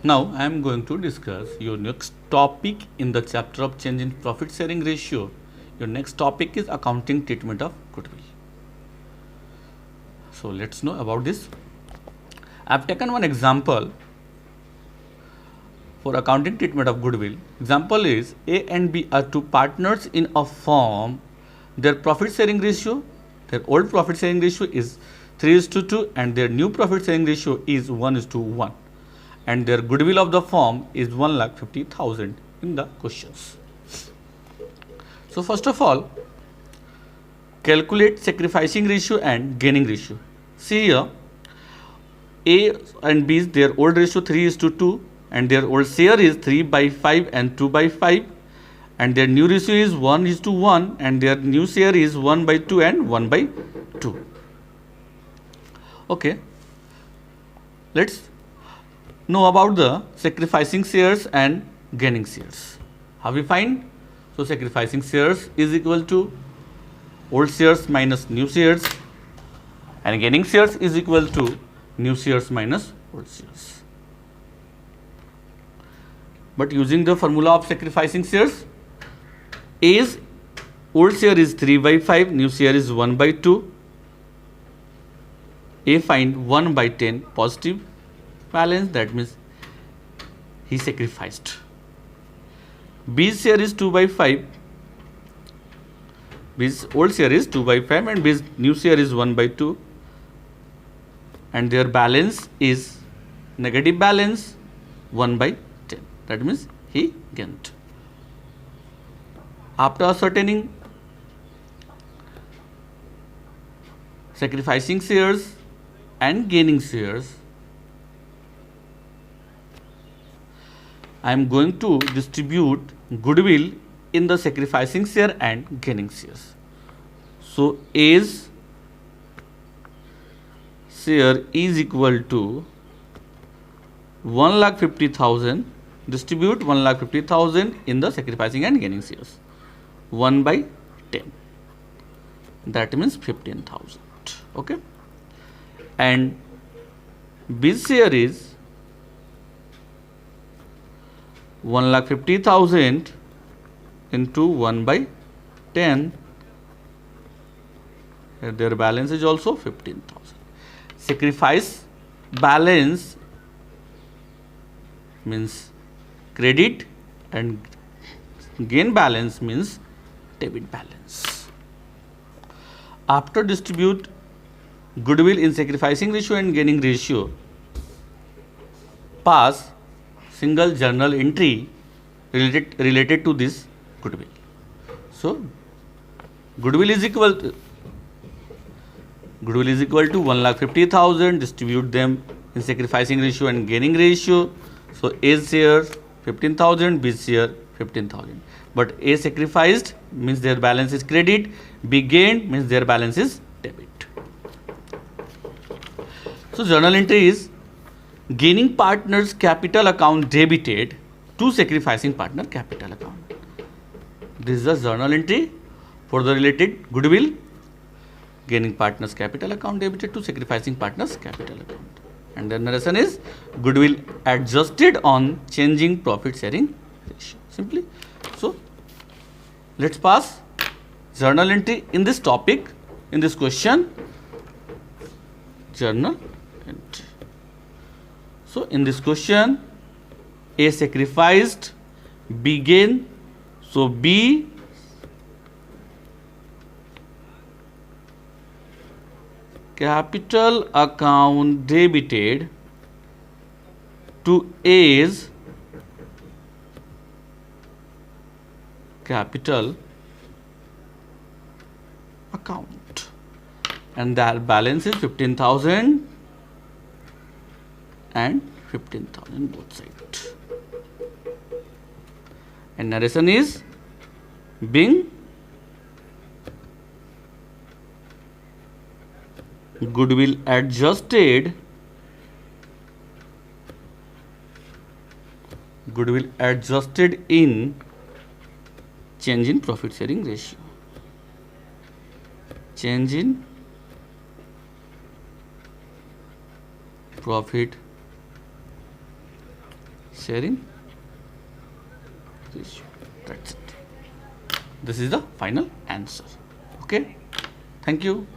Now I am going to discuss your next topic in the chapter of change in profit sharing ratio. Your next topic is accounting treatment of goodwill. So let's know about this. I have taken one example for accounting treatment of goodwill. Example is A and B are two partners in a firm. Their profit sharing ratio, their old profit sharing ratio is 3:2 and their new profit sharing ratio is 1:1, and their goodwill of the firm is 1,50,000 in the questions. So first of all, calculate sacrificing ratio and gaining ratio. See here, A and B's their old ratio 3:2 and their old share is 3/5 and 2/5, and their new ratio is 1:1 and their new share is 1/2 and 1/2. Okay, let's know about the sacrificing shares and gaining shares. How we find? So sacrificing shares is equal to old shares minus new shares, and gaining shares is equal to new shares minus old shares. But using the formula of sacrificing shares, A's old share is 3/5, new share is 1/2. A find 1/10 positive balance, that means he sacrificed. B's share is 2/5. B's old share is 2/5 and B's new share is 1/2, and their balance is negative balance 1/10. That means he gained. After ascertaining sacrificing shares and gaining shares, I am going to distribute goodwill in the sacrificing share and gaining shares. So A's share is equal to 1,50,000. Distribute 1,50,000 in the sacrificing and gaining shares. 1/10. That means 15,000. Okay. And B's share is 1,50,000 into 1/10. Their balance is also 15,000. Sacrifice balance means credit and gain balance means debit balance. After distribute goodwill in sacrificing ratio and gaining ratio, pass single journal entry related to this goodwill. So goodwill is equal to 1,50,000. Distribute them in sacrificing ratio and gaining ratio. So A's share 15,000, B's share 15,000. But A sacrificed means their balance is credit, B gained means their balance is debit. So journal entry is gaining partner's capital account debited to sacrificing partner capital account. This is a journal entry for the related goodwill. Gaining partner's capital account debited to sacrificing partner's capital account. And the narration is goodwill adjusted on changing profit sharing ratio. Simply. So let's pass journal entry in this topic, in this question. Journal entry. So in this question, A sacrificed, B gained. So B capital account debited to A's capital account, and that balance is 15,000 and 15,000 both sides. And narration is being goodwill adjusted in change in profit sharing ratio. Change in profit sharing ratio. That's it. This is the final answer. Okay. Thank you.